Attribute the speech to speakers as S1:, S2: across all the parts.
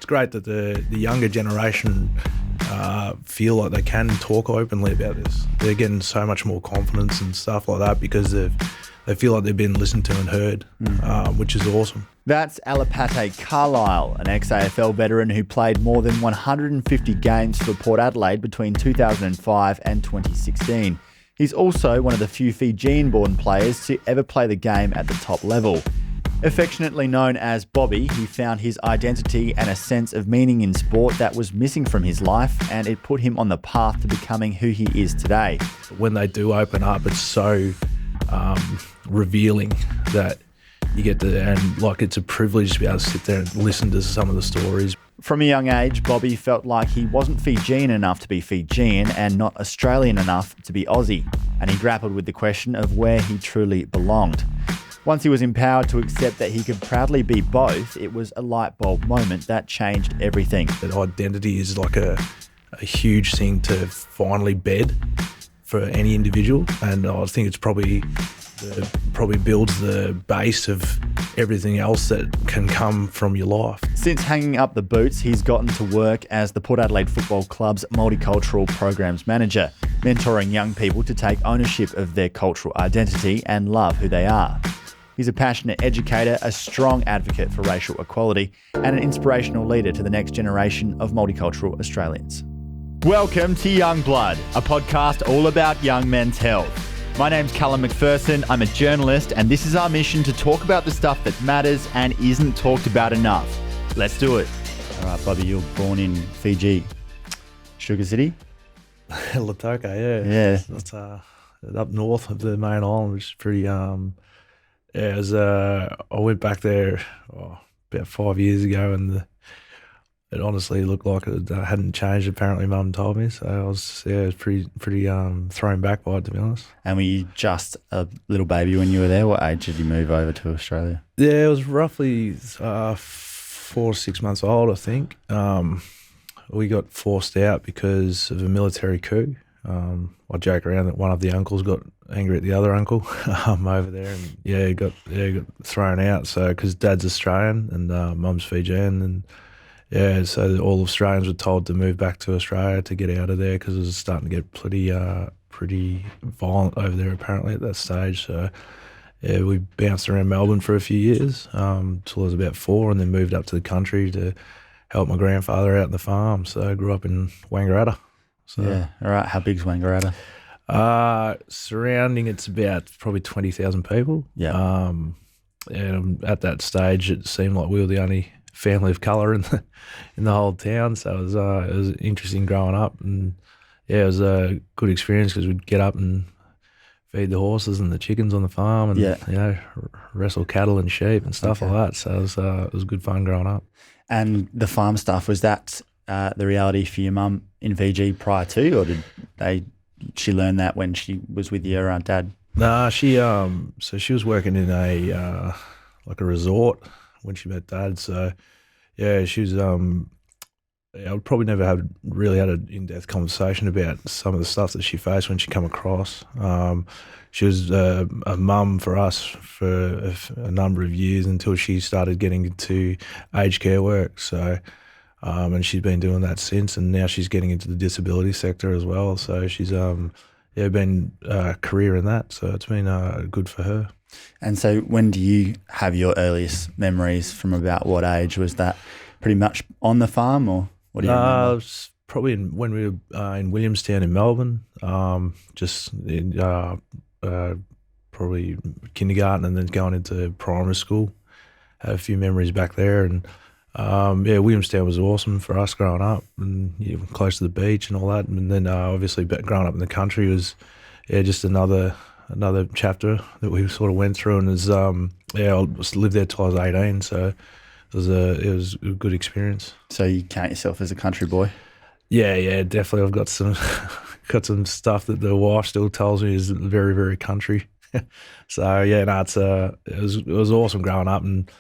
S1: great that the younger generation feel like they can talk openly about this. They're getting so much more confidence and stuff like that because they feel like they've been listened to and heard, which is awesome.
S2: That's Alipate Carlile, an ex-AFL veteran who played more than 150 games for Port Adelaide between 2005 and 2016. He's also one of the few Fijian-born players to ever play the game at the top level. Affectionately known as Bobby, he found his identity and a sense of meaning in sport that was missing from his life, and it put him on the path to becoming who he is today.
S1: When they do open up, it's so revealing that you get to, and like it's a privilege to be able to sit there and listen to some of the stories.
S2: From a young age, Bobby felt like he wasn't Fijian enough to be Fijian and not Australian enough to be Aussie, and he grappled with the question of where he truly belonged. Once he was empowered to accept that he could proudly be both, it was a light bulb moment that changed everything.
S1: That identity is like a huge thing to finally bed for any individual, and I think it's probably builds the base of everything else that can come from your life.
S2: Since hanging up the boots, he's gotten to work as the Port Adelaide Football Club's multicultural programs manager, mentoring young people to take ownership of their cultural identity and love who they are. He's a passionate educator, a strong advocate for racial equality, and an inspirational leader to the next generation of multicultural Australians. Welcome to Young Blood, a podcast all about young men's health. My name's Callum McPherson, I'm a journalist, and this is our mission to talk about the stuff that matters and isn't talked about enough. Let's do it. All right, Bobby, you're born in Fiji. Sugar City?
S1: Latoka, yeah.
S2: Yeah.
S1: That's up north of the main island, which is pretty... I went back there about 5 years ago, and it honestly looked like it hadn't changed. Apparently, Mum told me, so I was pretty thrown back by it, to be honest.
S2: And were you just a little baby when you were there? What age did you move over to Australia?
S1: Yeah, it was roughly 4 to 6 months old, I think. We got forced out because of a military coup. I joke around that one of the uncles got angry at the other uncle over there, and got thrown out. So because Dad's Australian and Mum's Fijian, and so all Australians were told to move back to Australia to get out of there because it was starting to get pretty violent over there apparently at that stage. So we bounced around Melbourne for a few years till I was about 4, and then moved up to the country to help my grandfather out in the farm. So I grew up in Wangaratta. So,
S2: yeah, all right. How big's Wangaratta?
S1: Surrounding, it's about probably 20,000 people.
S2: Yeah.
S1: And at that stage, it seemed like we were the only family of colour in the whole town. So it was interesting growing up, and it was a good experience because we'd get up and feed the horses and the chickens on the farm, and wrestle cattle and sheep and stuff like that. So it was good fun growing up. And
S2: the farm stuff, was that the reality for your mum in Fiji prior to, or did she learn that when she was with your dad?
S1: Nah, she was working in a resort when she met Dad. So yeah, she was I would probably never have really had an in-depth conversation about some of the stuff that she faced when she come across. She was a mum for us for a number of years until she started getting into aged care work. So. And she's been doing that since, and now she's getting into the disability sector as well. So she's been a career in that. So it's been good for her.
S2: And so when do you have your earliest memories? From about what age? Was that pretty much on the farm, or what do you remember?
S1: It was probably when we were in Williamstown in Melbourne, probably kindergarten and then going into primary school. Had a few memories back there, and Williamstown was awesome for us growing up, and close to the beach and all that. And then obviously growing up in the country was just another chapter that we sort of went through. And I lived there till I was 18, so it was a good experience.
S2: So you count yourself as a country boy? Yeah,
S1: definitely. I've got some stuff that the wife still tells me is very, very country. So it was awesome growing up, and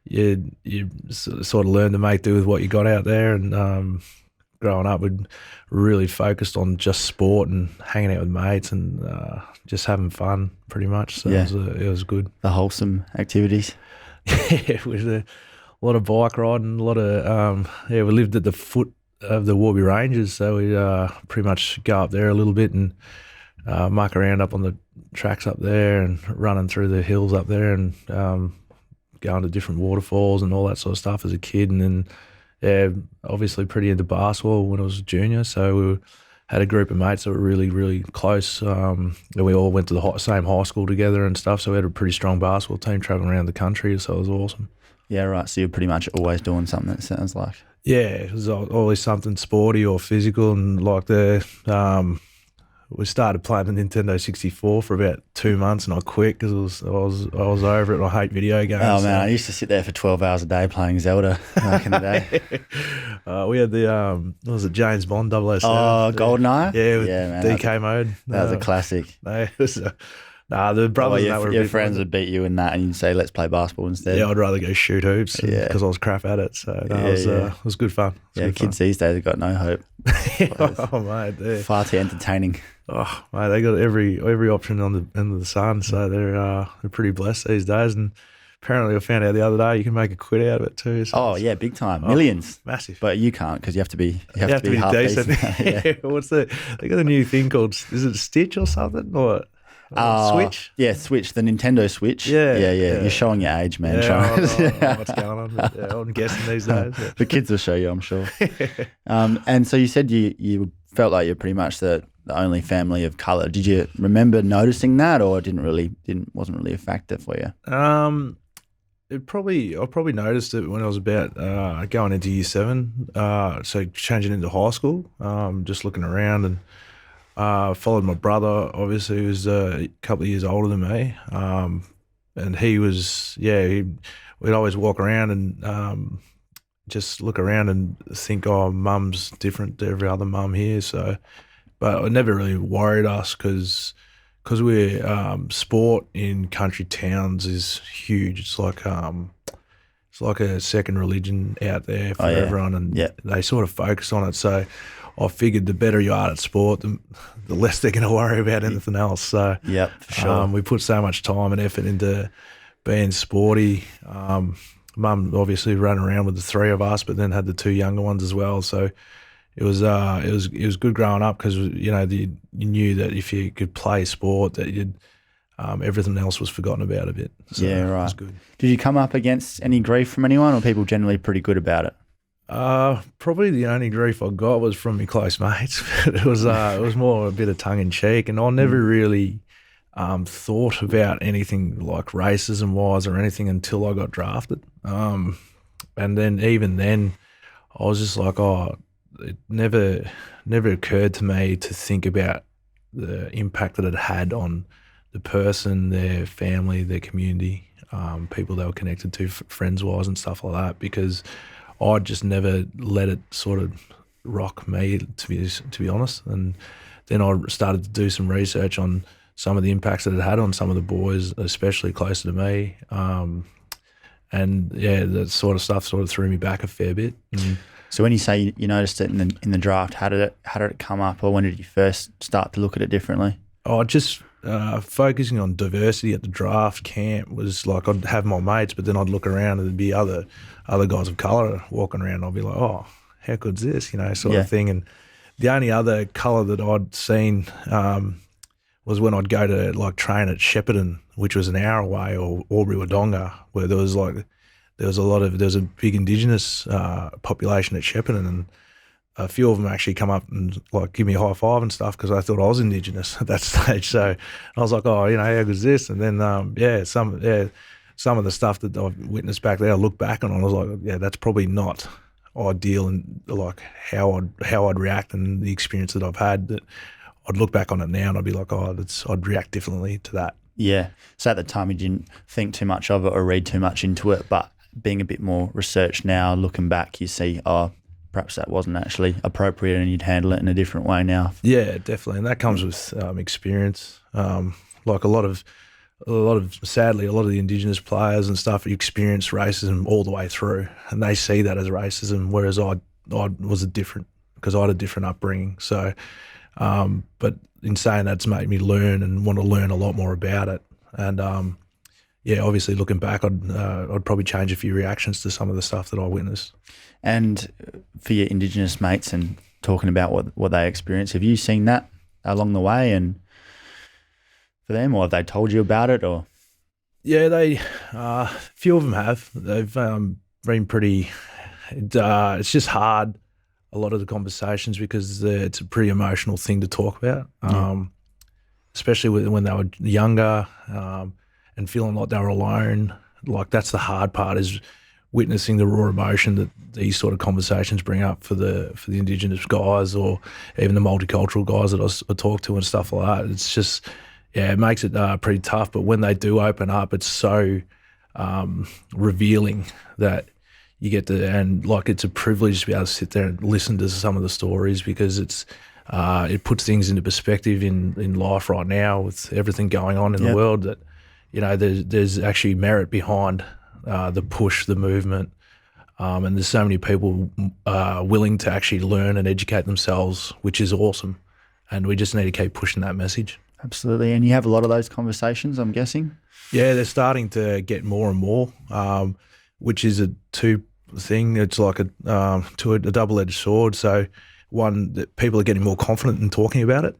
S1: you sort of learn to make do with what you got out there. And growing up, we'd really focused on just sport and hanging out with mates and just having fun, pretty much. So it was good.
S2: The wholesome activities.
S1: Yeah, with a lot of bike riding, a lot of we lived at the foot of the Warby Ranges, so we pretty much go up there a little bit and muck around up on the tracks up there and running through the hills up there and going to different waterfalls and all that sort of stuff as a kid. And then, yeah, obviously pretty into basketball when I was a junior. So we had a group of mates that were really, really close. And we all went to the same high school together and stuff. So we had a pretty strong basketball team traveling around the country. So it was awesome.
S2: Yeah, right. So you're pretty much always doing something, it sounds like.
S1: Yeah, it was always something sporty or physical. And like we started playing the Nintendo 64 for about 2 months, and I quit because I was over it. I hate video games.
S2: Oh man, I used to sit there for 12 hours a day playing Zelda back in the day.
S1: We had the what was it, James Bond 007?
S2: Oh, GoldenEye.
S1: Yeah, with
S2: man,
S1: DK mode.
S2: That was a classic.
S1: No, it was the brothers.
S2: Your friends would beat you in that, and you'd say, "Let's play basketball instead."
S1: Yeah, I'd rather go shoot hoops because I was crap at it. So it was good fun.
S2: Kids these days have got no hope.
S1: Oh mate,
S2: far too entertaining.
S1: Oh mate, they got every option on the end of the sun, so they're pretty blessed these days. And apparently, I found out the other day you can make a quid out of it too. So
S2: big time, millions,
S1: massive.
S2: But you can't because you have to be half
S1: decent.
S2: decent.
S1: What's they got a new thing called, is it Stitch or something or? Switch?
S2: Yeah, Switch, the Nintendo Switch.
S1: Yeah.
S2: You're showing your age, man.
S1: I don't know what's going on. But, I'm guessing these days.
S2: The kids will show you, I'm sure. And so you said you felt like you're pretty much the only family of colour. Did you remember noticing that, or wasn't really a factor for you?
S1: I probably noticed it when I was about going into year 7, so changing into high school, just looking around and followed my brother, obviously, who was a couple of years older than me. And he was, we'd always walk around and just look around and think, oh, mum's different to every other mum here. So, but it never really worried us because we're sport in country towns is huge. It's like a second religion out there for everyone, and they sort of focus on it. So I figured the better you are at sport, the less they're going to worry about anything else. So
S2: for sure.
S1: We put so much time and effort into being sporty. Mum obviously ran around with the 3 of us, but then had the 2 younger ones as well. So it was good growing up because you knew that if you could play sport, that you'd everything else was forgotten about a bit. So
S2: yeah, right.
S1: It was good.
S2: Did you come up against any grief from anyone, or people generally pretty good about it?
S1: Probably the only grief I got was from my close mates. It was more a bit of tongue in cheek, and I never really thought about anything like racism wise or anything until I got drafted. And then even then, I was just like, it never occurred to me to think about the impact that it had on the person, their family, their community, people they were connected to, friends wise and stuff like that, because I just never let it sort of rock me, to be honest. And then I started to do some research on some of the impacts that it had on some of the boys, especially closer to me. And that sort of stuff sort of threw me back a fair bit.
S2: So when you say you noticed it in the draft, how did it come up, or when did you first start to look at it differently?
S1: Just focusing on diversity at the draft camp was like, I'd have my mates, but then I'd look around and there'd be other guys of colour walking around. I'd be like, oh, how good's this, sort of thing. And the only other colour that I'd seen was when I'd go to like train at Shepparton, which was an hour away, or Albury-Wodonga, where there was a big Indigenous population at Shepparton, and a few of them actually come up and like give me a high five and stuff because I thought I was Indigenous at that stage. So I was like, oh, how good's this? And then some of the stuff that I've witnessed back there, I look back on, and I was like, yeah, that's probably not ideal, and like how I'd react and the experience that I've had. That I'd look back on it now and I'd be like, I'd react differently to that.
S2: Yeah. So at the time you didn't think too much of it or read too much into it, but being a bit more researched now, looking back, you see, perhaps that wasn't actually appropriate and you'd handle it in a different way now.
S1: Yeah, definitely. And that comes with experience. Like sadly, a lot of the Indigenous players and stuff experience racism all the way through, and they see that as racism, whereas I was different because I had a different upbringing. So, but in saying that, it's made me learn and want to learn a lot more about it. And yeah, obviously looking back, I'd probably change a few reactions to some of the stuff that I witnessed.
S2: And for your Indigenous mates and talking about what they experience, have you seen that along the way and for them, or have they told you about it? Or
S1: Yeah, a few of them have. They've been pretty. It's just hard, a lot of the conversations, because it's a pretty emotional thing to talk about, especially when they were younger and feeling like they were alone. Like, that's the hard part, is witnessing the raw emotion that these sort of conversations bring up for the Indigenous guys, or even the multicultural guys that I talk to and stuff like that. It's just, yeah, it makes it pretty tough. But when they do open up, it's so revealing that you get to, and like, it's a privilege to be able to sit there and listen to some of the stories, because it puts things into perspective in life right now with everything going on in the world, that, you know, there's actually merit behind the push, the movement, and there's so many people willing to actually learn and educate themselves, which is awesome. And we just need to keep pushing that message.
S2: Absolutely. And you have a lot of those conversations, I'm guessing?
S1: Yeah, they're starting to get more and more, which is a two thing. It's like a double-edged sword. So, one, that people are getting more confident in talking about it,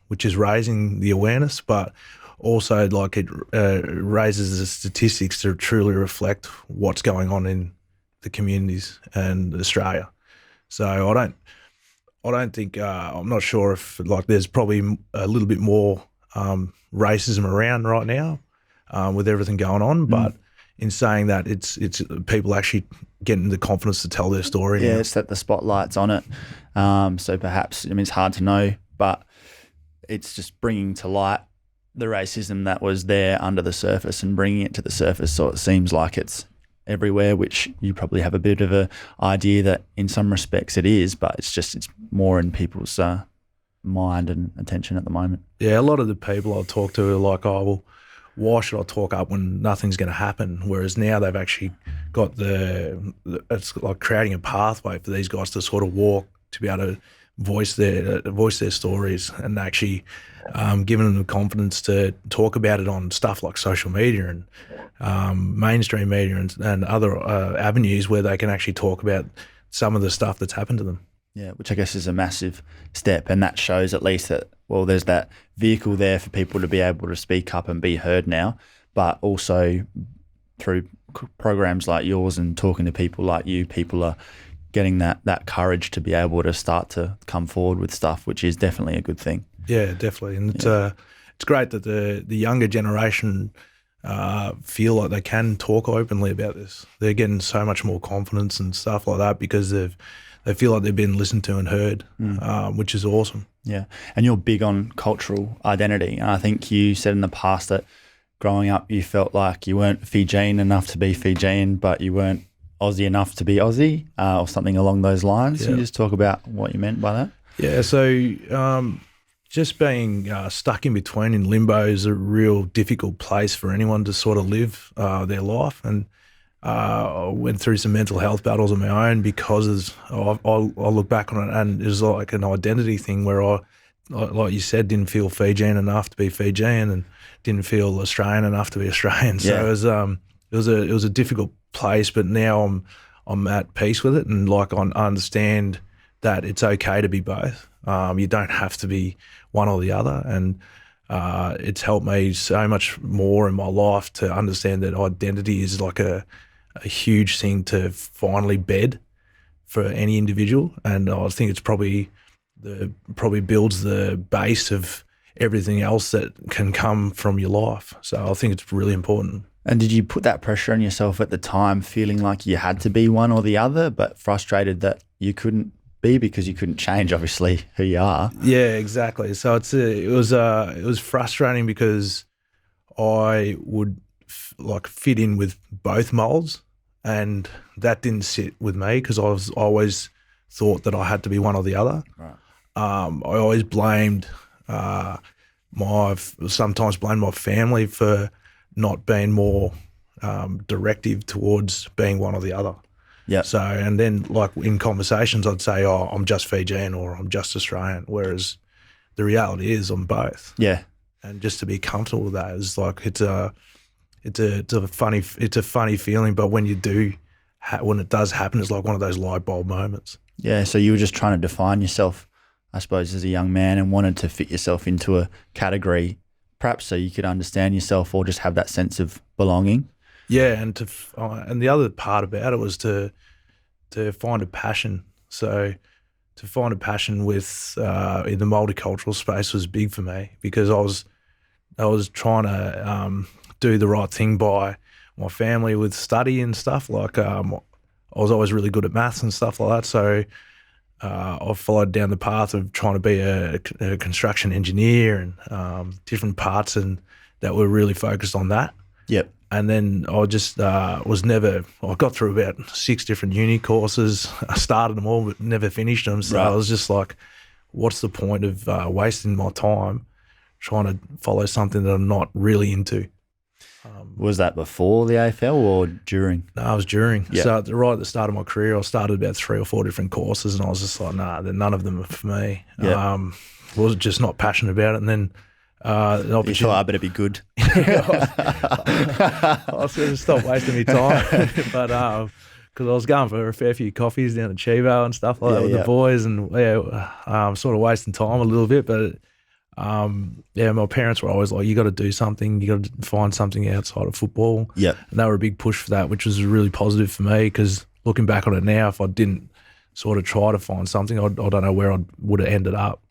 S1: which is raising the awareness, but also, like, it raises the statistics to truly reflect what's going on in the communities and Australia. So I don't think, I'm not sure if, like, there's probably a little bit more racism around right now with everything going on, but in saying that, it's people actually getting the confidence to tell their story.
S2: Yeah, it's that the spotlight's on it. So perhaps, I mean, it's hard to know, but it's just bringing to light the racism that was there under the surface and bringing it to the surface, so it seems like it's everywhere, which you probably have a bit of a idea that in some respects it is, but it's more in people's mind and attention at the moment. Yeah,
S1: a lot of the people I talk to are like, oh, well, why should I talk up when nothing's going to happen? Whereas now they've actually got it's like creating a pathway for these guys to sort of walk, to be able to voice their stories, and actually giving them the confidence to talk about it on stuff like social media and mainstream media and other avenues where they can actually talk about some of the stuff that's happened to them.
S2: Yeah, which I guess is a massive step, and that shows at least that, well, there's that vehicle there for people to be able to speak up and be heard now, but also through programs like yours and talking to people like you, people are getting that courage to be able to start to come forward with stuff, which is definitely a good thing.
S1: Yeah, definitely. And it's great that the younger generation feel like they can talk openly about this. They're getting so much more confidence and stuff like that because they feel like they've been listened to and heard, which is awesome.
S2: Yeah. And you're big on cultural identity. And I think you said in the past that growing up you felt like you weren't Fijian enough to be Fijian, but you weren't Aussie enough to be Aussie, or something along those lines.
S1: Yeah.
S2: Can you just talk about what you meant by that?
S1: Yeah, so just being stuck in between in limbo is a real difficult place for anyone to sort of live their life. And I went through some mental health battles on my own because I'll look back on it, and it was like an identity thing where I, like you said, didn't feel Fijian enough to be Fijian and didn't feel Australian enough to be Australian. So it was a difficult place, but now I'm at peace with it, and like I understand that it's okay to be both. You don't have to be one or the other, and it's helped me so much more in my life to understand that identity is like a huge thing to finally bed for any individual, and I think it's probably builds the base of everything else that can come from your life. So I think it's really important.
S2: And did you put that pressure on yourself at the time, feeling like you had to be one or the other, but frustrated that you couldn't be because you couldn't change, obviously, who you are?
S1: Yeah, exactly. So it was frustrating because I would fit in with both molds, and that didn't sit with me because I always thought that I had to be one or the other.
S2: Right.
S1: I always sometimes blamed my family for not being more directive towards being one or the other.
S2: Yeah.
S1: So, and then like in conversations, I'd say, "Oh, I'm just Fijian or I'm just Australian," whereas the reality is I'm both.
S2: Yeah.
S1: And just to be comfortable with that is like it's it's a funny feeling. But when you do, when it does happen, it's like one of those light bulb moments.
S2: Yeah, so you were just trying to define yourself, I suppose, as a young man, and wanted to fit yourself into a category, perhaps so you could understand yourself or just have that sense of belonging.
S1: Yeah, and and the other part about it was to find a passion. So to find a passion with in the multicultural space was big for me, because I was trying to do the right thing by my family with study and stuff. Like I was always really good at maths and stuff like that. So I followed down the path of trying to be a construction engineer and different parts, and that were really focused on that.
S2: Yep.
S1: And then I just I got through about 6 different uni courses. I started them all but never finished them. So
S2: Right.
S1: I was just like, what's the point of wasting my time trying to follow something that I'm not really into?
S2: Was that before the AFL or during?
S1: No, I was during.
S2: Yeah.
S1: So right at the start of my career, I started about 3 or 4 different courses, and I was just like, nah, none of them are for me.
S2: Yeah.
S1: Was just not passionate about it. And then an
S2: You
S1: opportunity.
S2: thought I better be good.
S1: I was going to stop wasting my time, but because I was going for a fair few coffees down at Chivo and stuff like that with the boys, and sort of wasting time a little bit. But my parents were always like, you got to do something, you got to find something outside of football.
S2: Yep.
S1: And they were a big push for that, which was really positive for me, because looking back on it now, if I didn't sort of try to find something, I don't know where I would have ended up.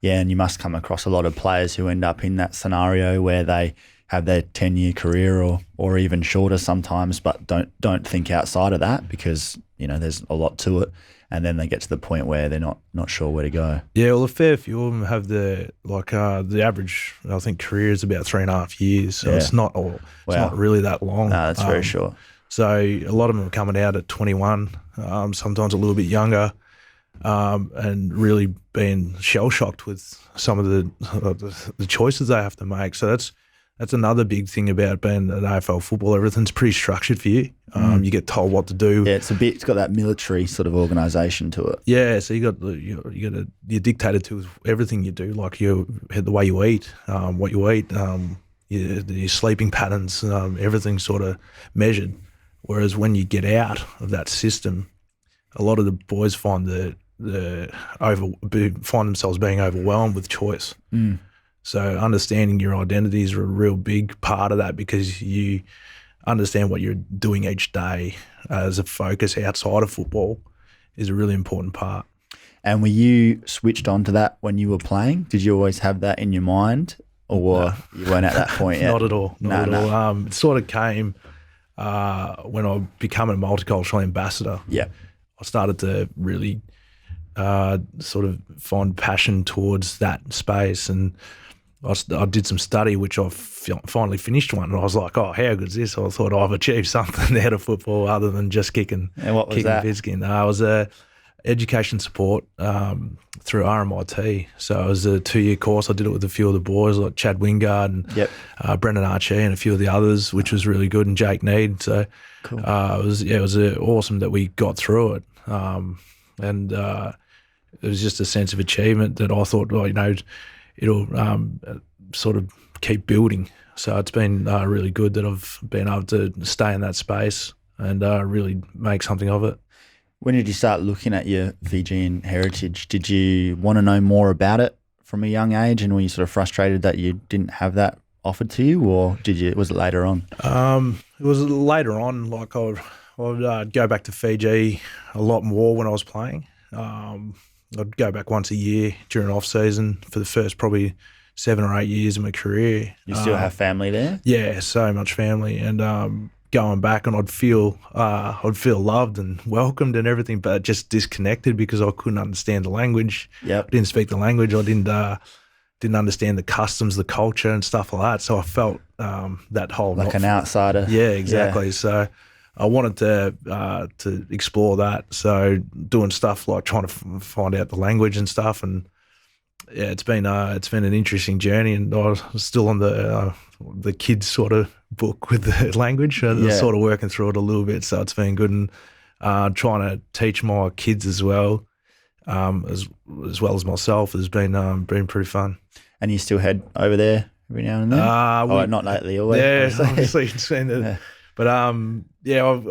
S2: Yeah, and you must come across a lot of players who end up in that scenario where they have their 10-year career or even shorter sometimes, but don't think outside of that, because there's a lot to it, and then they get to the point where they're not sure where to go.
S1: Yeah, well, a fair few of them have the average, I think, career is about 3.5 years, so it's not really that long.
S2: No, that's very short.
S1: So a lot of them are coming out at 21, sometimes a little bit younger. And really being shell shocked with some of the choices they have to make. So that's another big thing about being an AFL football. Everything's pretty structured for you. You get told what to do.
S2: Yeah, it's got that military sort of organisation to it.
S1: Yeah, so you're dictated to with everything you do, like the way you eat, what you eat, your sleeping patterns, everything's sort of measured. Whereas when you get out of that system, a lot of the boys find find themselves being overwhelmed with choice. So understanding your identity is a real big part of that, because you understand what you're doing each day as a focus outside of football is a really important part.
S2: And were you switched on to that when you were playing? Did you always have that in your mind, or you weren't at that point yet?
S1: Not at all. Not at all. It sort of came when I became a multicultural ambassador.
S2: Yeah.
S1: I started to really sort of find passion towards that space, and I did some study, which I finally finished one, and I was like, oh, how good is this? I thought I've achieved something out of football other than just kicking.
S2: And what was that?
S1: Pigskin. I was education support through RMIT. So it was a 2-year course. I did it with a few of the boys like Chad Wingard and Brendan Archie and a few of the others, which was really good, and Jake Need. So
S2: cool.
S1: It was awesome that we got through it. And it was just a sense of achievement that I thought, it'll sort of keep building. So it's been really good that I've been able to stay in that space and really make something of it.
S2: When did you start looking at your Fijian heritage? Did you want to know more about it from a young age, and were you sort of frustrated that you didn't have that offered to you, or was it later on?
S1: It was later on. Like I'd go back to Fiji a lot more when I was playing. I'd go back once a year during off season for the first probably 7 or 8 years of my career.
S2: You still have family there?
S1: Yeah, so much family, and going back, and I'd feel loved and welcomed and everything, but just disconnected because I couldn't understand the language.
S2: Yep.
S1: I didn't speak the language. I didn't understand the customs, the culture, and stuff like that. So I felt that whole
S2: like an outsider.
S1: Yeah, exactly. Yeah. So I wanted to explore that. So doing stuff like trying to find out the language and stuff, and yeah, it's been an interesting journey, and I was still on the kids sort of book with the language, and sort of working through it a little bit. So it's been good, and trying to teach my kids as well as well as myself has been pretty fun.
S2: And you still head over there every now and then? Not lately, always.
S1: Yeah, obviously you've seen it. Yeah. But I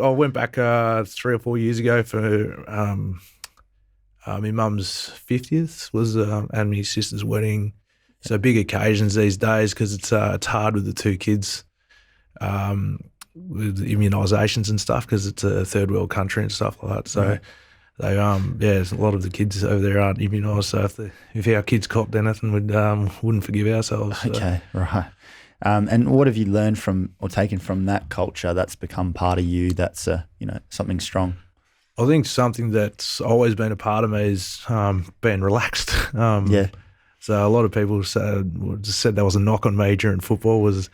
S1: went back 3 or 4 years ago for my mum's 50th was and my sister's wedding. So big occasions these days because it's hard with the 2 kids with immunisations and stuff because it's a third world country and stuff like that. So they a lot of the kids over there aren't immunised. So if our kids copped anything, we wouldn't forgive ourselves. So.
S2: Okay, right. And what have you learned from or taken from that culture that's become part of you? That's something strong.
S1: I think something that's always been a part of me is being relaxed. So a lot of people said there was a knock on me during football was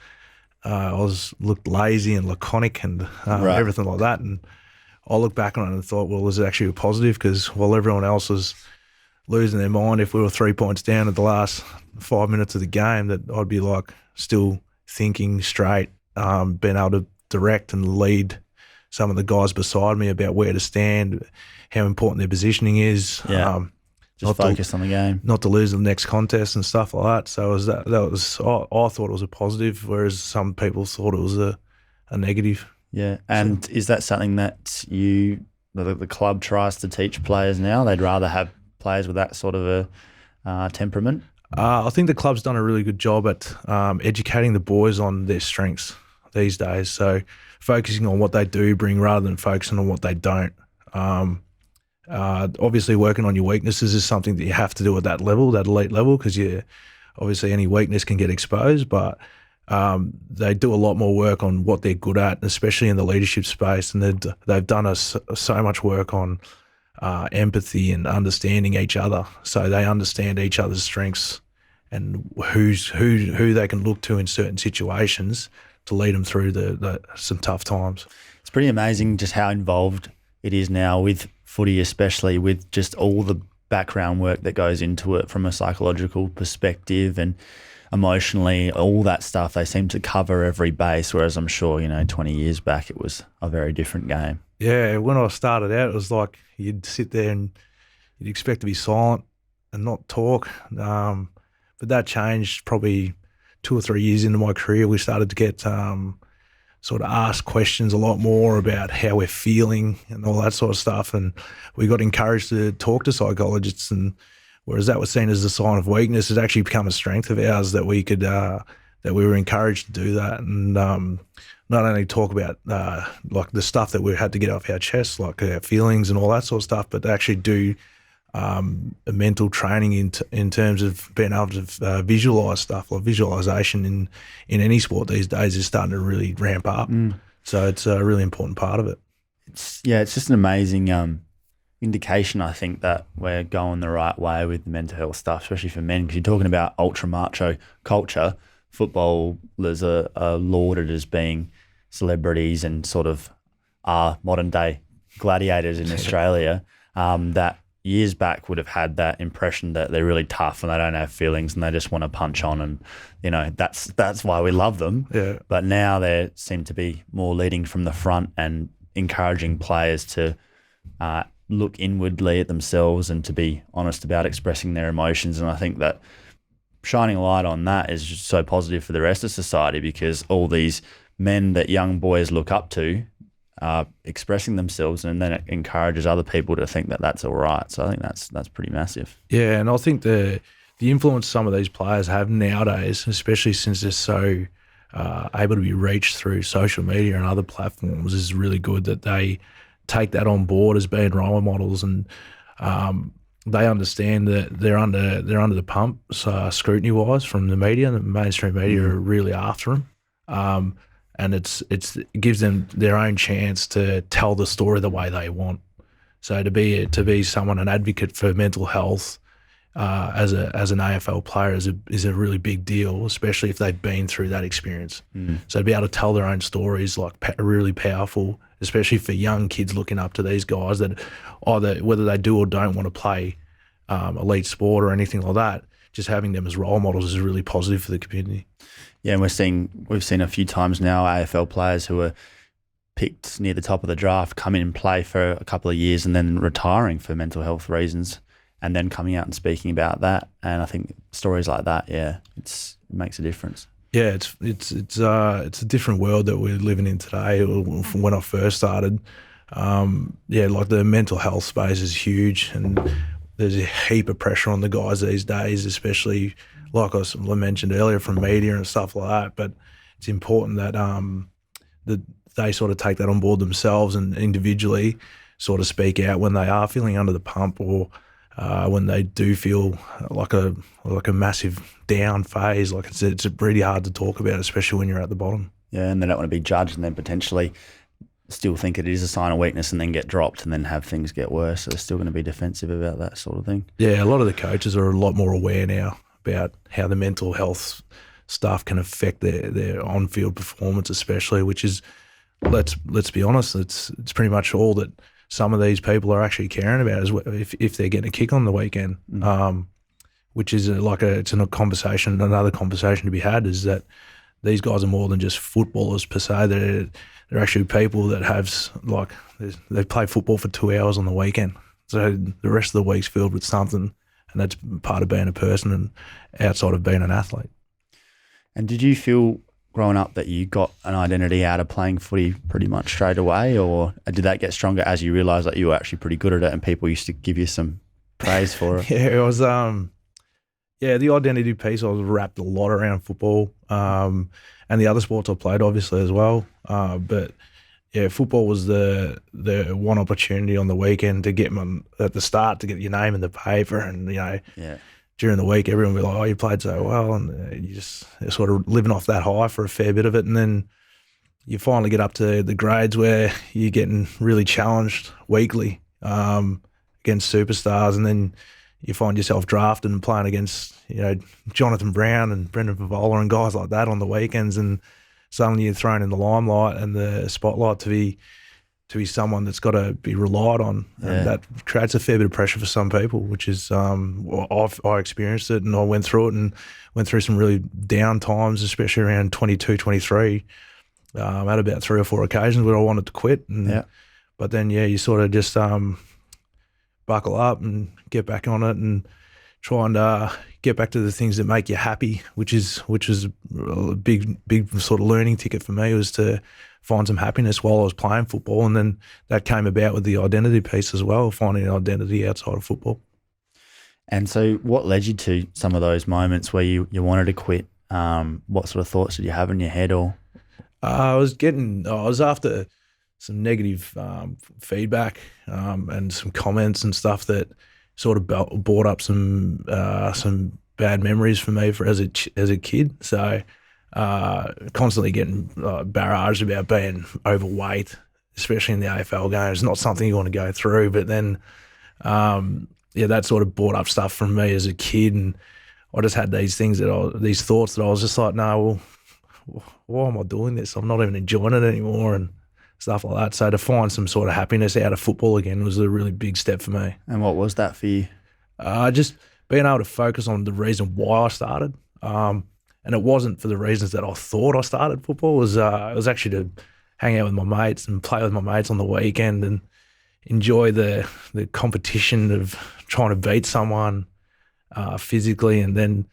S1: I looked lazy and laconic and everything like that. And I looked back on it and thought, well, was it actually a positive? Because while everyone else was losing their mind, if we were 3 points down at the last 5 minutes of the game, that I'd be like still thinking straight, being able to direct and lead some of the guys beside me about where to stand, how important their positioning is.
S2: Just focus on the game.
S1: Not to lose the next contest and stuff like that. So I thought it was a positive, whereas some people thought it was a negative.
S2: Yeah, and is that something that the club tries to teach players now? They'd rather have players with that sort of a temperament?
S1: I think the club's done a really good job at educating the boys on their strengths these days. So focusing on what they do bring rather than focusing on what they don't. Obviously working on your weaknesses is something that you have to do at that level, that elite level, because obviously any weakness can get exposed, but they do a lot more work on what they're good at, especially in the leadership space, and they've done so much work on empathy and understanding each other, so they understand each other's strengths and who they can look to in certain situations to lead them through some tough times.
S2: It's pretty amazing just how involved it is now with footy, especially with just all the background work that goes into it from a psychological perspective and emotionally, all that stuff. They seem to cover every base, whereas I'm sure, 20 years back it was a very different game.
S1: Yeah, when I started out, it was like you'd sit there and you'd expect to be silent and not talk. But that changed probably 2 or 3 years into my career. We started to get sort of asked questions a lot more about how we're feeling and all that sort of stuff. And we got encouraged to talk to psychologists, and whereas that was seen as a sign of weakness, it's actually become a strength of ours that we could that we were encouraged to do that, and not only talk about like the stuff that we had to get off our chest, like our feelings and all that sort of stuff, but actually do a mental training in terms of being able to visualise stuff. Like visualisation in any sport these days is starting to really ramp up. So it's a really important part of it.
S2: It's just an amazing indication, I think, that we're going the right way with the mental health stuff, especially for men, because you're talking about ultra macho culture. Footballers are lauded as being celebrities and sort of are modern day gladiators in Australia, that years back would have had that impression that they're really tough and they don't have feelings and they just want to punch on, and that's why we love them.
S1: Yeah.
S2: But now they seem to be more leading from the front and encouraging players to look inwardly at themselves and to be honest about expressing their emotions. And I think that shining a light on that is just so positive for the rest of society, because all these men that young boys look up to are expressing themselves, and then it encourages other people to think that that's all right. So I think that's pretty massive.
S1: Yeah, and I think the influence some of these players have nowadays, especially since they're so able to be reached through social media and other platforms, is really good, that they take that on board as being role models, and they understand that they're under the pump, scrutiny wise, from the media. The mainstream media are really after them, and it gives them their own chance to tell the story the way they want. So to be someone, an advocate for mental health as an AFL player is a really big deal, especially if they've been through that experience. So to be able to tell their own stories, like, really powerful, especially for young kids looking up to these guys that either, whether they do or don't want to play elite sport or anything like that, just having them as role models is really positive for the community.
S2: Yeah, and we've seen a few times now AFL players who are picked near the top of the draft come in and play for a couple of years and then retiring for mental health reasons, and then coming out and speaking about that. And I think stories like that, it makes a difference.
S1: Yeah, it's a different world that we're living in today. From when I first started, yeah, like the mental health space is huge, and there's a heap of pressure on the guys these days, especially like I mentioned earlier from media and stuff like that. But it's important that they sort of take that on board themselves and individually sort of speak out when they are feeling under the pump, or when they do feel like a massive down phase. Like it's really hard to talk about, especially when you're at the bottom.
S2: Yeah, and they don't want to be judged and then potentially still think it is a sign of weakness and then get dropped and then have things get worse. So they're still going to be defensive about that sort of thing.
S1: Yeah, a lot of the coaches are a lot more aware now about how the mental health stuff can affect their on-field performance, especially, which is, let's be honest, it's pretty much all that some of these people are actually caring about is if they're getting a kick on the weekend, which is another conversation to be had, is that these guys are more than just footballers per se. They're actually people that they play football for 2 hours on the weekend. So the rest of the week's filled with something, and that's part of being a person and outside of being an athlete.
S2: And did you feel growing up that you got an identity out of playing footy pretty much straight away, or did that get stronger as you realised that you were actually pretty good at it and people used to give you some praise for it?
S1: Yeah, it was the identity piece, I was wrapped a lot around football, and the other sports I played obviously as well. But yeah, football was the one opportunity on the weekend to get at the start to get your name in the paper, and during the week everyone would be like, "Oh, you played so well," and you're sort of living off that high for a fair bit of it, and then you finally get up to the grades where you're getting really challenged weekly against superstars, and then you find yourself drafted and playing against Jonathan Brown and Brendan Favola and guys like that on the weekends, and suddenly you're thrown in the limelight and the spotlight to be someone that's got to be relied on, and that creates a fair bit of pressure for some people, which is I experienced it, and I went through it and went through some really down times, especially around 22, 23. I had about 3 or 4 occasions where I wanted to quit, but then you sort of just buckle up and get back on it and try and get back to the things that make you happy, which was a big sort of learning ticket for me, was to find some happiness while I was playing football. And then that came about with the identity piece as well, finding an identity outside of football.
S2: And so what led you to some of those moments where you wanted to quit? What sort of thoughts did you have in your head? Or
S1: I was after some negative feedback and some comments and stuff that sort of brought up some bad memories for me as a kid. So constantly getting barraged about being overweight, especially in the AFL game. It's not something you want to go through. But then, that sort of brought up stuff from me as a kid, and I just had these thoughts that I was just like, no, well, why am I doing this? I'm not even enjoying it anymore, and stuff like that. So to find some sort of happiness out of football again was a really big step for me.
S2: And what was that for you?
S1: Just being able to focus on the reason why I started. And it wasn't for the reasons that I thought I started football. It was actually to hang out with my mates and play with my mates on the weekend and enjoy the competition of trying to beat someone physically and then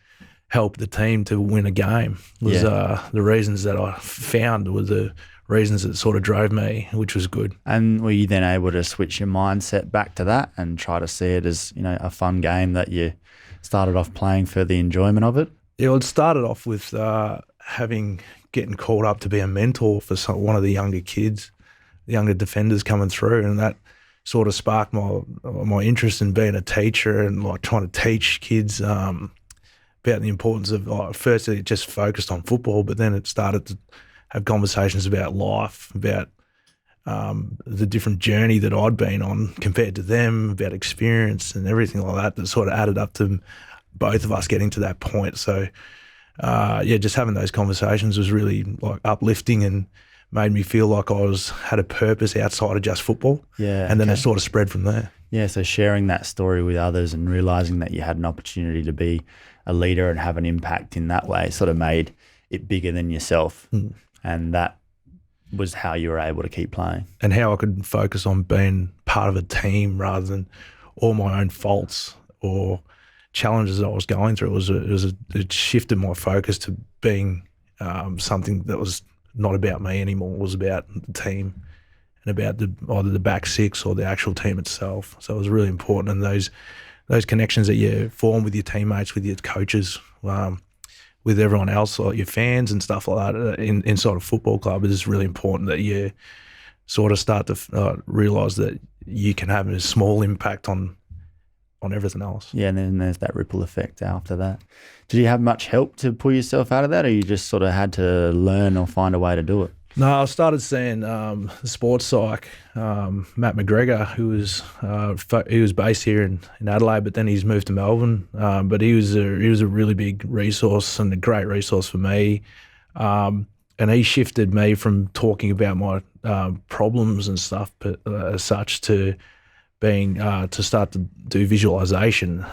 S1: help the team to win a game. The reasons that I found were the reasons that sort of drove me, which was good.
S2: And were you then able to switch your mindset back to that and try to see it as a fun game that you started off playing for the enjoyment of it?
S1: Yeah, it started off with getting called up to be a mentor for one of the younger kids, the younger defenders coming through, and that sort of sparked my interest in being a teacher and like trying to teach kids about the importance of firstly it just focused on football, but then it started to have conversations about life, about the different journey that I'd been on compared to them, about experience and everything like that sort of added up to both of us getting to that point. So, just having those conversations was really like uplifting and made me feel like I had a purpose outside of just football.
S2: Yeah.
S1: And then it sort of spread from there.
S2: Yeah, so sharing that story with others and realising that you had an opportunity to be a leader and have an impact in that way sort of made it bigger than yourself. Mm. And that was how you were able to keep playing. And
S1: how I could focus on being part of a team rather than all my own faults or challenges that I was going through. It shifted my focus to being something that was not about me anymore. It was about the team and about either the back six or the actual team itself. So it was really important, and those connections that you form with your teammates, with your coaches, with everyone else, like your fans and stuff like that inside a football club, is really important, that you sort of start to realise that you can have a small impact on everything else.
S2: Yeah, and then there's that ripple effect after that. Did you have much help to pull yourself out of that, or you just sort of had to learn or find a way to do it?
S1: No, I started seeing the sports psych, Matt McGregor, who was based here in Adelaide, but then he's moved to Melbourne. But he was a really big resource and a great resource for me. And he shifted me from talking about my problems and stuff, as such, to being to start to do visualization,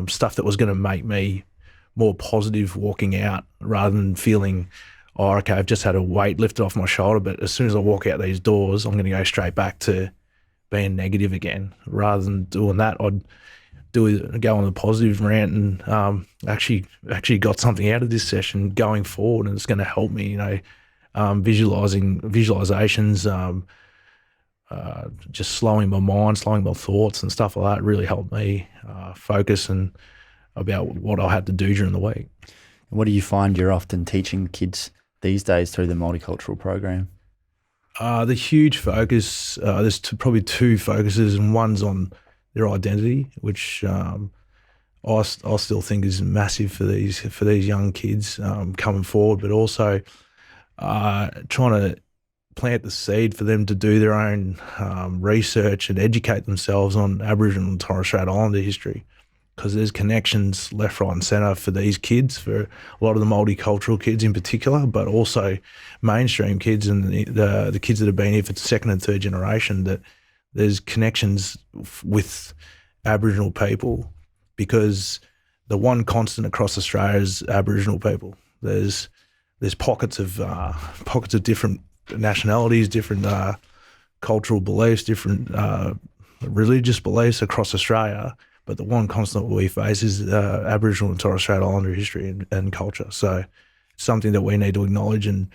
S1: stuff that was going to make me more positive walking out, rather than feeling, oh, okay, I've just had a weight lifted off my shoulder, but as soon as I walk out these doors, I'm going to go straight back to being negative again. Rather than doing that, I'd go on the positive rant, and actually got something out of this session going forward, and it's going to help me, visualizations, just slowing my mind, slowing my thoughts and stuff like that really helped me focus and about what I had to do during the week.
S2: And what do you find you're often teaching kids these days through the multicultural program?
S1: The huge focus, there's probably two focuses, and one's on their identity, which I still think is massive for these young kids coming forward, but also trying to plant the seed for them to do their own research and educate themselves on Aboriginal and Torres Strait Islander history, because there's connections left, right and centre for these kids, for a lot of the multicultural kids in particular, but also mainstream kids and the kids that have been here for second and third generation, that there's connections with Aboriginal people, because the one constant across Australia is Aboriginal people. There's pockets of different nationalities, different cultural beliefs, different religious beliefs across Australia, but the one constant we face is Aboriginal and Torres Strait Islander history and culture. So it's something that we need to acknowledge and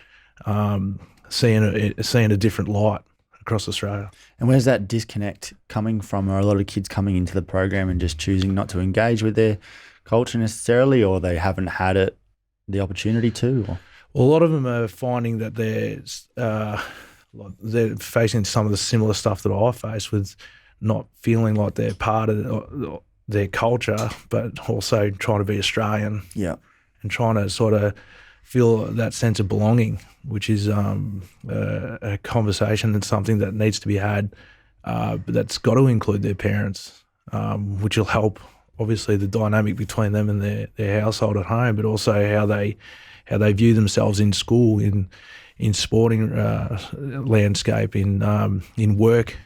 S1: seeing a different light across Australia.
S2: And where's that disconnect coming from? Are a lot of kids coming into the program and just choosing not to engage with their culture necessarily, or they haven't had the opportunity to? Or?
S1: Well, a lot of them are finding that they're facing some of the similar stuff that I face, with not feeling like they're part of their culture, but also trying to be Australian.
S2: Yeah.
S1: And trying to sort of feel that sense of belonging, which is a conversation and something that needs to be had, but that's got to include their parents, which will help, obviously, the dynamic between them and their household at home, but also how they view themselves in school, in sporting landscape, in work,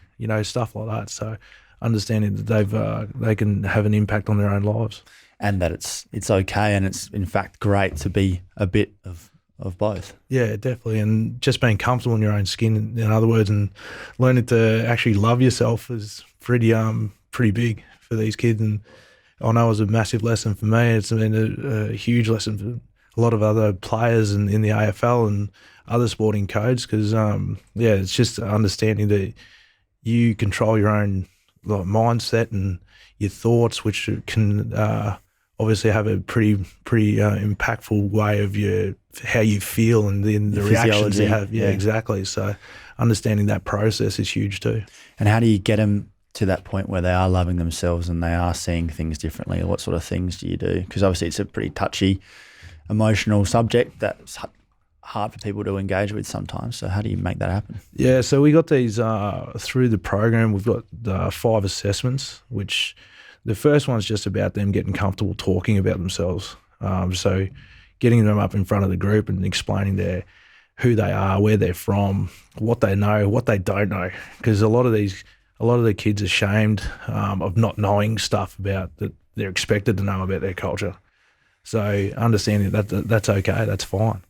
S1: stuff like that. So understanding that they can have an impact on their own lives.
S2: And that it's okay, and it's in fact great to be a bit of both.
S1: Yeah, definitely. And just being comfortable in your own skin, in other words, and learning to actually love yourself is pretty big for these kids. And I know it was a massive lesson for me. It's been a huge lesson for a lot of other players in the AFL and other sporting codes, because it's just understanding that you control your own mindset and your thoughts, which can obviously have a pretty impactful way of how you feel and then the reactions you have. Yeah, exactly. So understanding that process is huge too.
S2: And how do you get them to that point where they are loving themselves and they are seeing things differently? What sort of things do you do? Because obviously it's a pretty touchy, emotional subject that's hard for people to engage with sometimes. So how do you make that happen? Yeah,
S1: so we got these through the program. We've got 5 assessments, which the first one's just about them getting comfortable talking about themselves. So getting them up in front of the group and explaining who they are, where they're from, what they know, what they don't know. Because a lot of the kids are ashamed of not knowing stuff about that they're expected to know about their culture. So understanding that's okay, that's fine.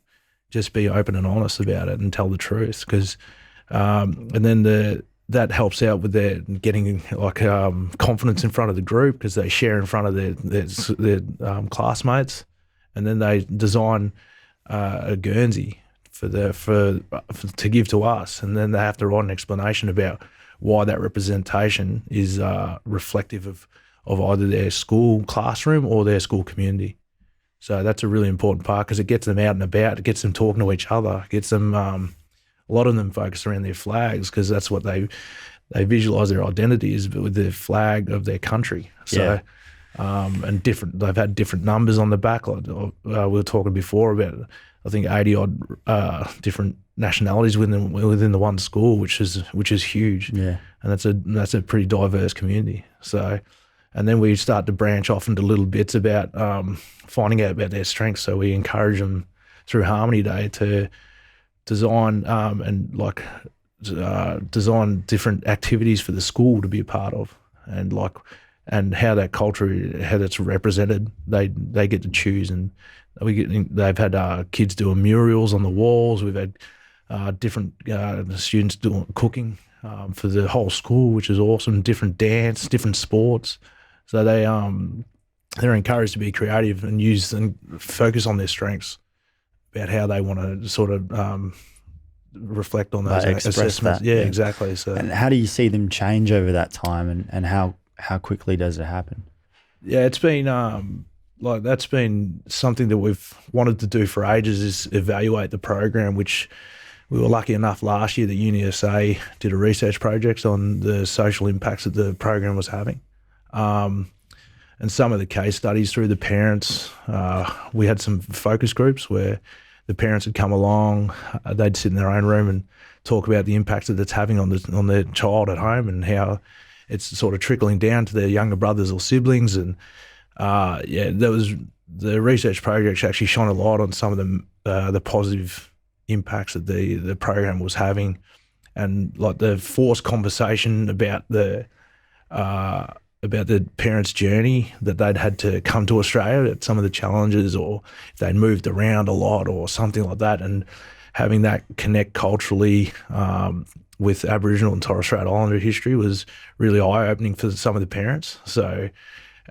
S1: Just be open and honest about it and tell the truth, because and then that helps out with their getting confidence in front of the group, because they share in front of their classmates, and then they design a Guernsey to give to us, and then they have to write an explanation about why that representation is reflective of either their school classroom or their school community. So that's a really important part because it gets them out and about, it gets them talking to each other, gets them a lot of them focus around their flags because that's what they visualize their identity is with the flag of their country. So and they've had different numbers on the back. Like, we were talking before about I think 80 odd different nationalities within the one school, which is huge.
S2: Yeah,
S1: and that's a pretty diverse community. So, and then we start to branch off into little bits about finding out about their strengths. So we encourage them through Harmony Day to design design different activities for the school to be a part of, and how that culture, how that's represented, they get to choose. And they've had kids doing murals on the walls. We've had different students doing cooking for the whole school, which is awesome. Different dance, different sports. So they're encouraged to be creative and use and focus on their strengths about how they want to sort of reflect on those assessments.
S2: That,
S1: yeah, exactly. So,
S2: and how do you see them change over that time, and how quickly does it happen?
S1: Yeah, it's been that's been something that we've wanted to do for ages, is evaluate the program, which we were lucky enough last year that UniSA did a research project on the social impacts that the program was having. And some of the case studies through the parents, we had some focus groups where the parents would come along, they'd sit in their own room and talk about the impacts that it's having on their child at home and how it's sort of trickling down to their younger brothers or siblings. And the research project actually shone a light on some of the positive impacts that the program was having, and like the forced conversation about the parents' journey that they'd had to come to Australia, at some of the challenges, or if they'd moved around a lot or something like that, and having that connect culturally with Aboriginal and Torres Strait Islander history was really eye-opening for some of the parents. So,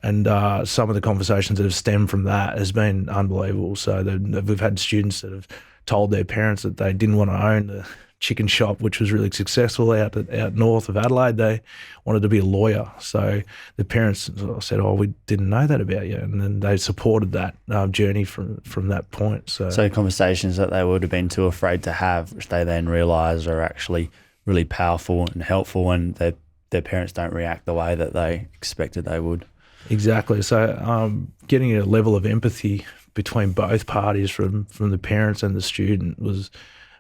S1: and some of the conversations that have stemmed from that has been unbelievable. So we've had students that have told their parents that they didn't want to own the chicken shop, which was really successful out north of Adelaide. They wanted to be a lawyer. So the parents said, "Oh, we didn't know that about you," and then they supported that journey from that point. So
S2: conversations that they would have been too afraid to have, which they then realise are actually really powerful and helpful, and their parents don't react the way that they expected they would.
S1: Exactly. So getting a level of empathy between both parties from the parents and the student was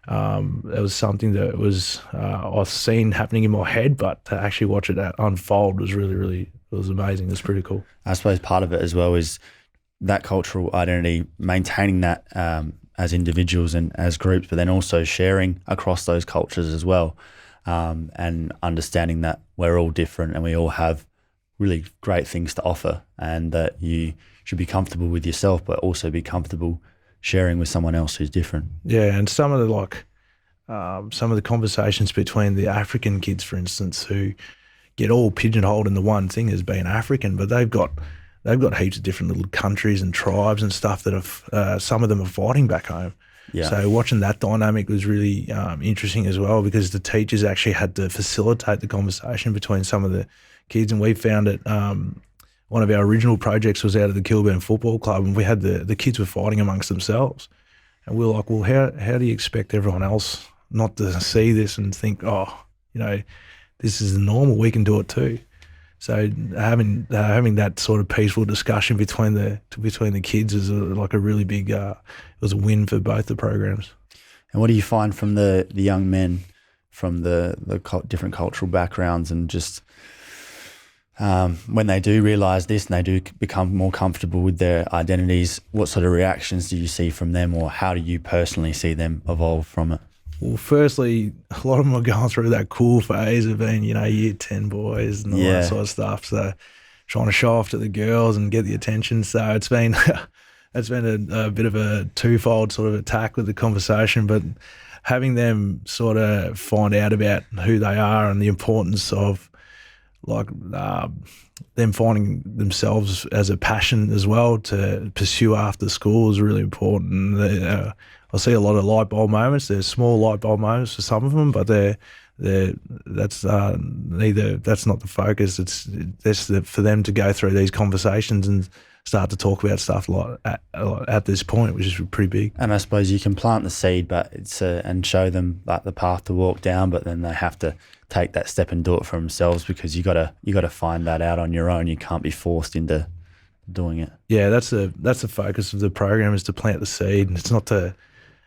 S1: something that was I've seen happening in my head, but to actually watch it unfold was it was amazing. It was pretty cool.
S2: I suppose part of it as well is that cultural identity, maintaining that as individuals and as groups, but then also sharing across those cultures as well, and understanding that we're all different and we all have really great things to offer, and that you should be comfortable with yourself, but also be comfortable sharing with someone else who's different.
S1: Yeah, and some of the conversations between the African kids, for instance, who get all pigeonholed in the one thing as being African, but they've got heaps of different little countries and tribes and stuff that have some of them are fighting back home.
S2: Yeah.
S1: So watching that dynamic was really interesting as well, because the teachers actually had to facilitate the conversation between some of the kids, and we found it. One of our original projects was out of the Kilburn Football Club, and we had the kids were fighting amongst themselves. And we were like, well, how do you expect everyone else not to see this and think, oh, this is normal, we can do it too. So having that sort of peaceful discussion between the kids is like a really big, it was a win for both the programs.
S2: And what do you find from the young men from the different cultural backgrounds, and just when they do realise this and they do become more comfortable with their identities, what sort of reactions do you see from them, or how do you personally see them evolve from it?
S1: Well, firstly, a lot of them are going through that cool phase of being, year 10 boys and all that sort of stuff. So trying to show off to the girls and get the attention. So it's been a bit of a twofold sort of attack with the conversation, but having them sort of find out about who they are and the importance of like them finding themselves as a passion as well to pursue after school is really important. I see a lot of light bulb moments. There's small light bulb moments for some of them, but that's not the focus. It's for them to go through these conversations and start to talk about stuff like at this point, which is pretty big.
S2: And I suppose you can plant the seed, but and show them like the path to walk down, but then they have to take that step and do it for themselves, because you gotta find that out on your own. You can't be forced into doing it.
S1: Yeah, that's the focus of the program, is to plant the seed. And it's not to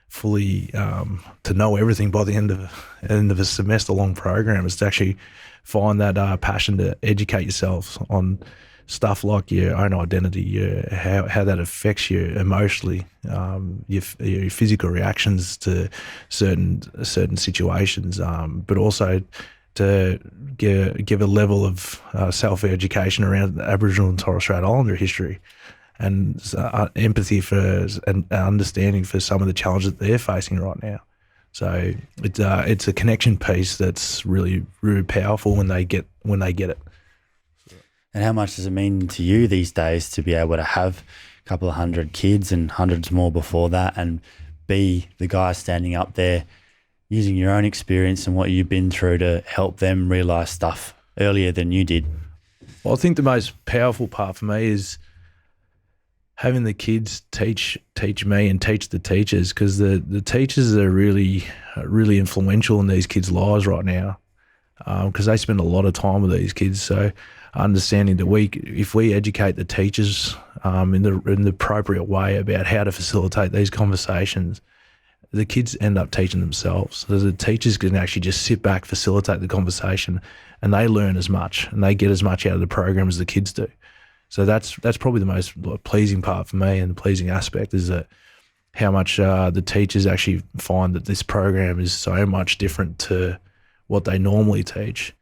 S1: fully to know everything by the end of a semester long program. It's to actually find that passion to educate yourself on stuff like your own identity, how that affects you emotionally, your physical reactions to certain situations, but also to give a level of self-education around Aboriginal and Torres Strait Islander history, and empathy for and understanding for some of the challenges that they're facing right now. So it's a connection piece that's really, really powerful when they get it.
S2: And how much does it mean to you these days to be able to have a couple of hundred kids and hundreds more before that, and be the guy standing up there using your own experience and what you've been through to help them realise stuff earlier than you did?
S1: Well, I think the most powerful part for me is having the kids teach me and teach the teachers, because the teachers are really, really influential in these kids' lives right now, because they spend a lot of time with these kids. So understanding that if we educate the teachers in the appropriate way about how to facilitate these conversations, the kids end up teaching themselves. So the teachers can actually just sit back, facilitate the conversation, and they learn as much and they get as much out of the program as the kids do. So that's probably the most pleasing part for me, and the pleasing aspect is that how much the teachers actually find that this program is so much different to what they normally teach,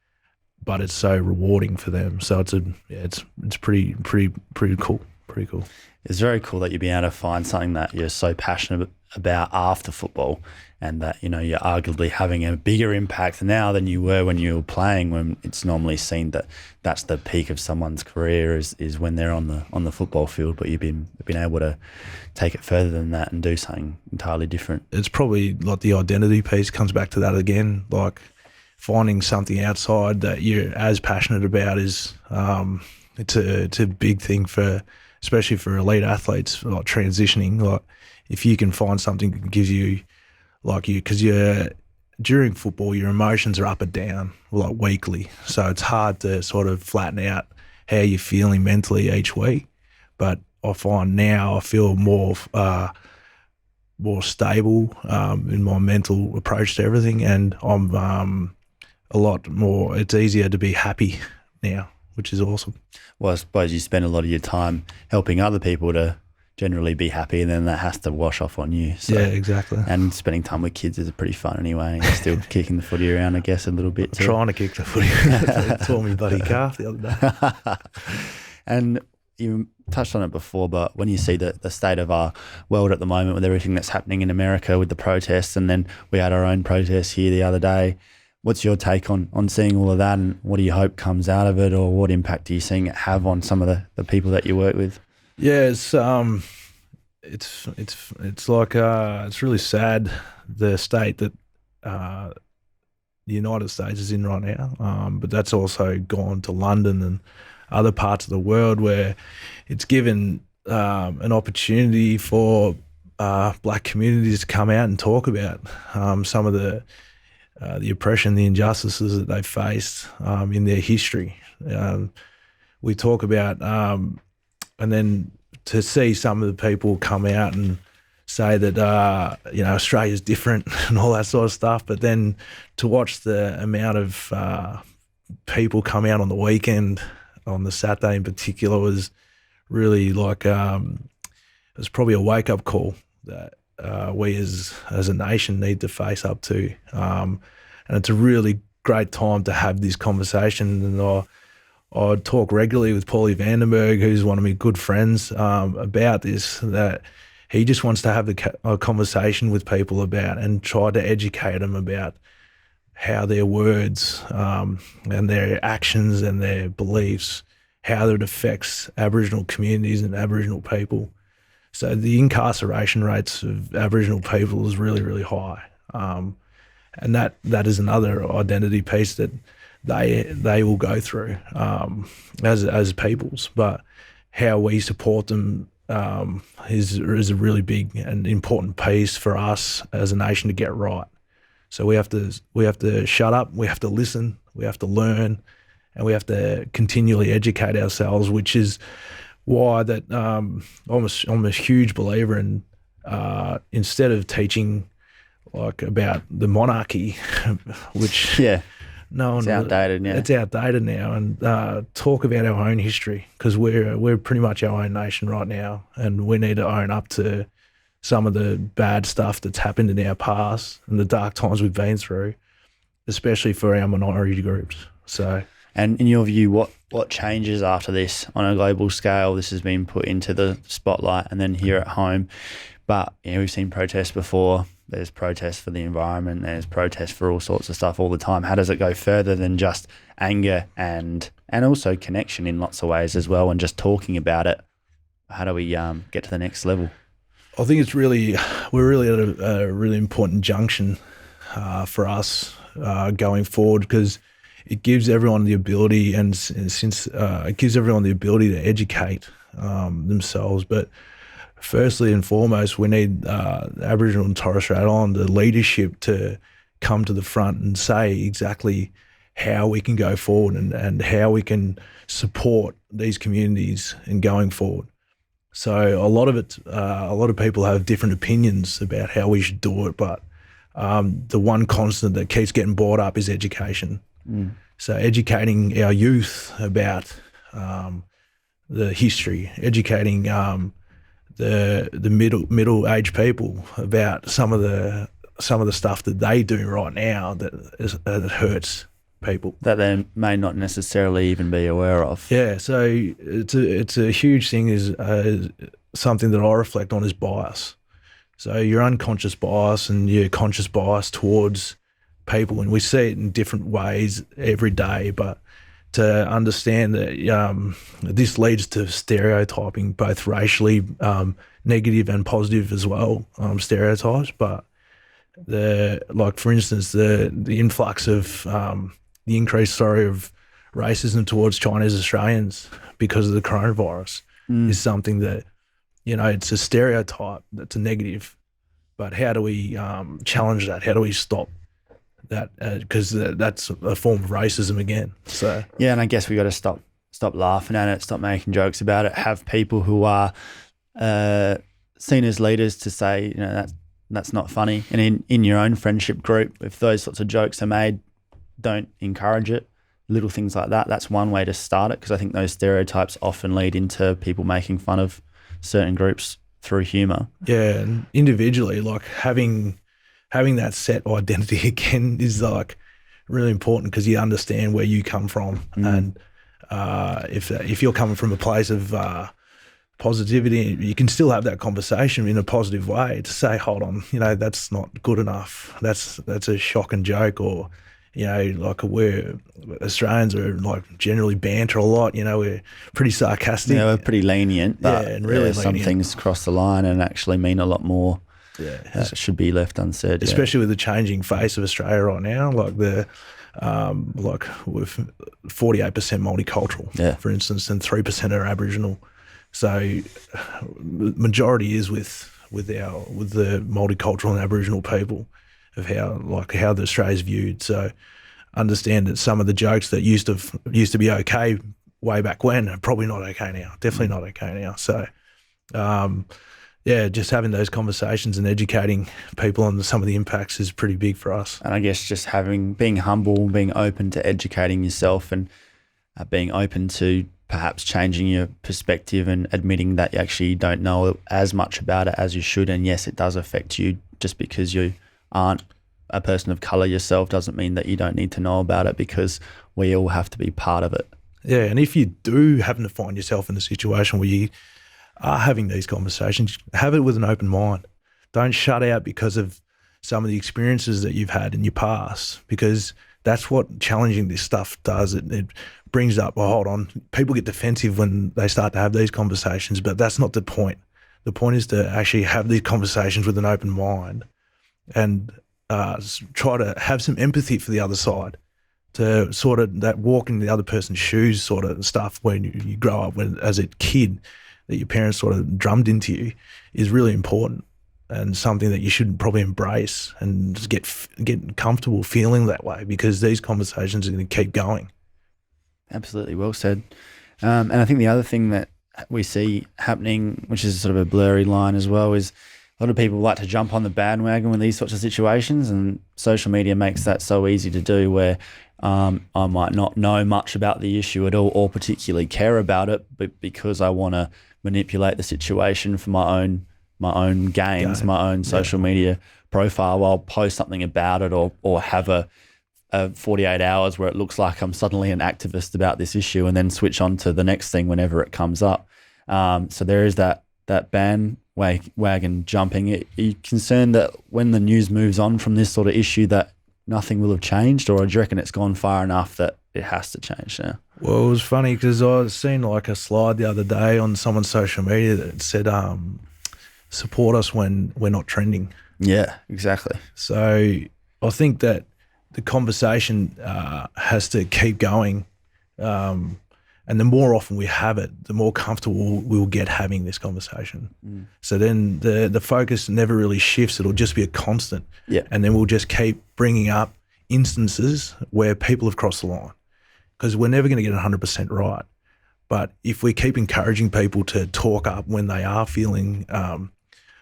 S1: but it's so rewarding for them. So it's pretty cool. Pretty cool.
S2: It's very cool that you've been able to find something that you're so passionate about after football, and that, you know, you're arguably having a bigger impact now than you were when you were playing, when it's normally seen that that's the peak of someone's career is when they're on the football field, but you've been able to take it further than that and do something entirely different. It's
S1: probably like the identity piece comes back to that again, like finding something outside that you're as passionate about is it's a big thing for, especially for elite athletes, like transitioning. Like if you can find something that gives you, because during football, your emotions are up and down, like weekly. So it's hard to sort of flatten out how you're feeling mentally each week. But I find now I feel more stable in my mental approach to everything, and I'm a lot more. It's easier to be happy now, which is awesome.
S2: Well, I suppose you spend a lot of your time helping other people to generally be happy, and then that has to wash off on you. So,
S1: yeah, exactly.
S2: And spending time with kids is pretty fun anyway. You're still kicking the footy around, I guess, a little bit too.
S1: Trying to kick the footy around. Tore me bloody calf the other day.
S2: And you touched on it before, but when you see the state of our world at the moment with everything that's happening in America with the protests, and then we had our own protests here the other day, what's your take on seeing all of that, and what do you hope comes out of it, or what impact are you seeing it have on some of the people that you work with?
S1: Yeah, it's like it's really sad, the state that the United States is in right now, but that's also gone to London and other parts of the world where it's given an opportunity for black communities to come out and talk about some of the oppression, the injustices that they've faced in their history. We talk about, and then to see some of the people come out and say that Australia's different and all that sort of stuff, but then to watch the amount of people come out on the weekend, on the Saturday in particular, was really like it was probably a wake up call that we as a nation need to face up to, and it's a really great time to have this conversation. And I talk regularly with Paulie Vandenberg, who's one of my good friends, about this, that he just wants to have a conversation with people about and try to educate them about how their words and their actions and their beliefs, how it affects Aboriginal communities and Aboriginal people. So the incarceration rates of Aboriginal people is really, really high. And that is another identity piece that they will go through as peoples. But how we support them is a really big and important piece for us as a nation to get right. So we have to shut up, we have to listen, we have to learn, and we have to continually educate ourselves, which is why that I'm a huge believer in instead of teaching like about the monarchy, which
S2: it's outdated now.
S1: It's outdated now, and talk about our own history, because we're pretty much our own nation right now, and we need to own up to some of the bad stuff that's happened in our past and the dark times we've been through, especially for our minority groups. So,
S2: and in your view, what changes after this on a global scale? This has been put into the spotlight, and then here at home. But we've seen protests before. There's protests for the environment. There's protests for all sorts of stuff all the time. How does it go further than just anger and also connection in lots of ways as well, and just talking about it? How do we get to the next level?
S1: I think we're really at a really important junction for us going forward, because it gives everyone the ability, and since it gives everyone the ability to educate themselves. But firstly and foremost, we need Aboriginal and Torres Strait Islander leadership to come to the front and say exactly how we can go forward and how we can support these communities in going forward. So a lot of people have different opinions about how we should do it, but the one constant that keeps getting brought up is education. So educating our youth about the history, educating the middle-aged people about some of the stuff that they do right now that hurts people
S2: that they may not necessarily even be aware of.
S1: Yeah, so it's a huge thing. Is something that I reflect on is bias. So your unconscious bias and your conscious bias towards people, and we see it in different ways every day. But to understand that this leads to stereotyping, both racially negative and positive as well, stereotypes. But for instance, the influx of the increased of racism towards Chinese Australians because of the coronavirus is something that, it's a stereotype that's a negative. But how do we challenge that? How do we stop that? Because that's a form of racism again. So
S2: yeah, and I guess we got to stop laughing at it, stop making jokes about it, have people who are seen as leaders to say, that's not funny. And in your own friendship group, if those sorts of jokes are made, don't encourage it. Little things like that. That's one way to start it, because I think those stereotypes often lead into people making fun of certain groups through humour.
S1: Yeah, and individually, like having that set identity again is like really important, because you understand where you come from, and if you're coming from a place of positivity, you can still have that conversation in a positive way to say, hold on, that's not good enough. That's a shocking joke, or we're Australians are like generally banter a lot. We're pretty sarcastic.
S2: Yeah, we're pretty lenient, but
S1: and really
S2: some things cross the line and actually mean a lot more.
S1: Yeah,
S2: it should be left unsaid.
S1: Especially with the changing face of Australia right now, with 48% multicultural, for instance, and 3% are Aboriginal. So majority is with the multicultural and Aboriginal people, of how the Australia's viewed. So understand that some of the jokes that used to be okay way back when are probably not okay now. Definitely not okay now. So just having those conversations and educating people on some of the impacts is pretty big for us.
S2: And I guess just being humble, being open to educating yourself, and being open to perhaps changing your perspective and admitting that you actually don't know as much about it as you should. And yes, it does affect you. Just because you aren't a person of colour yourself doesn't mean that you don't need to know about it, because we all have to be part of it.
S1: Yeah, and if you do happen to find yourself in a situation where you are having these conversations, have it with an open mind. Don't shut out because of some of the experiences that you've had in your past, because that's what challenging this stuff does. It brings up, well, hold on, people get defensive when they start to have these conversations, but that's not the point. The point is to actually have these conversations with an open mind and try to have some empathy for the other side, to sort of that walk in the other person's shoes sort of stuff when you grow up as a kid that your parents sort of drummed into you is really important, and something that you should probably embrace and just get comfortable feeling that way, because these conversations are going to keep going.
S2: Absolutely, well said. And I think the other thing that we see happening, which is sort of a blurry line as well, is a lot of people like to jump on the bandwagon with these sorts of situations, and social media makes that so easy to do, where I might not know much about the issue at all or particularly care about it, but because I want to manipulate the situation for my own gains, my own social media profile, I'll post something about it or have a 48 hours where it looks like I'm suddenly an activist about this issue, and then switch on to the next thing whenever it comes up. So there is that bandwagon jumping. Are you concerned that when the news moves on from this sort of issue that nothing will have changed, or do you reckon it's gone far enough that it has to change now?
S1: Well, it was funny because I seen like a slide the other day on someone's social media that said, support us when we're not trending.
S2: Yeah, exactly.
S1: So I think that the conversation has to keep going. And the more often we have it, the more comfortable we'll get having this conversation. So then the focus never really shifts. It'll just be a constant.
S2: Yeah.
S1: And then we'll just keep bringing up instances where people have crossed the line, because we're never going to get 100% right. But if we keep encouraging people to talk up when they are feeling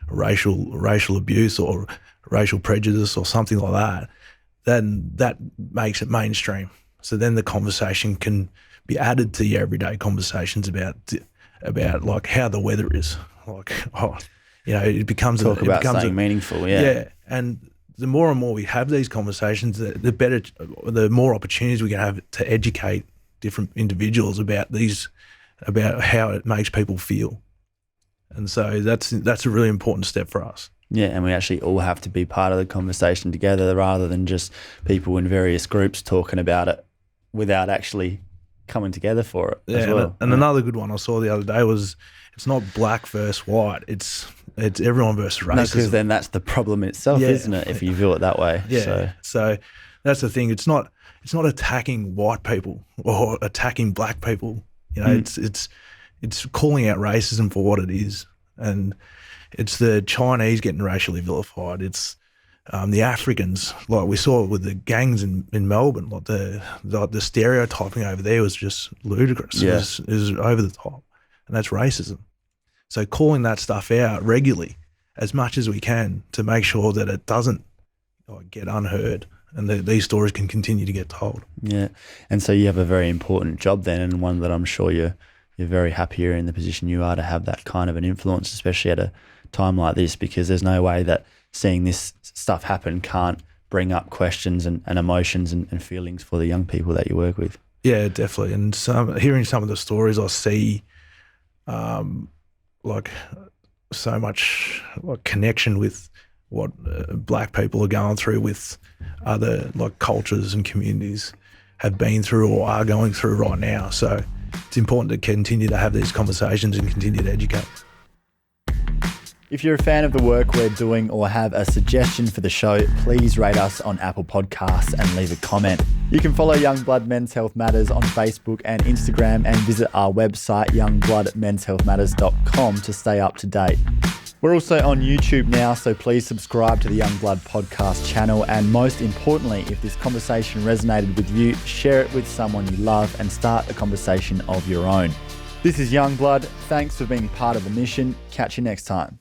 S1: racial abuse or racial prejudice or something like that, then that makes it mainstream. So then the conversation can be added to your everyday conversations about like how the weather is. Like, it becomes
S2: something meaningful. Yeah.
S1: And the more and more we have these conversations, the better, the more opportunities we can have to educate different individuals about how it makes people feel. And so that's a really important step for us.
S2: Yeah, and we actually all have to be part of the conversation together, rather than just people in various groups talking about it without actually coming together for it as well.
S1: And another good one I saw the other day was, it's not black versus white, it's everyone versus racism. No,
S2: because then that's the problem itself, isn't it, if you view it that way?
S1: Yeah, so that's the thing. It's not attacking white people or attacking black people. It's calling out racism for what it is. And it's the Chinese getting racially vilified. It's the Africans, like we saw with the gangs in Melbourne, like the stereotyping over there was just ludicrous.
S2: Yeah.
S1: It was over the top, and that's racism. So calling that stuff out regularly, as much as we can, to make sure that it doesn't get unheard, and these stories can continue to get told.
S2: Yeah, and so you have a very important job then, and one that I'm sure you're very happy you're in the position you are to have that kind of an influence, especially at a time like this, because there's no way that seeing this stuff happen can't bring up questions and emotions and feelings for the young people that you work with.
S1: Yeah, definitely. And hearing some of the stories, I see like so much connection with what black people are going through, with other cultures and communities have been through or are going through right now. So it's important to continue to have these conversations and continue to educate.
S2: If you're a fan of the work we're doing or have a suggestion for the show, please rate us on Apple Podcasts and leave a comment. You can follow Youngblood Men's Health Matters on Facebook and Instagram, and visit our website, youngbloodmenshealthmatters.com, to stay up to date. We're also on YouTube now, so please subscribe to the Youngblood podcast channel. And most importantly, if this conversation resonated with you, share it with someone you love and start a conversation of your own. This is Youngblood. Thanks for being part of the mission. Catch you next time.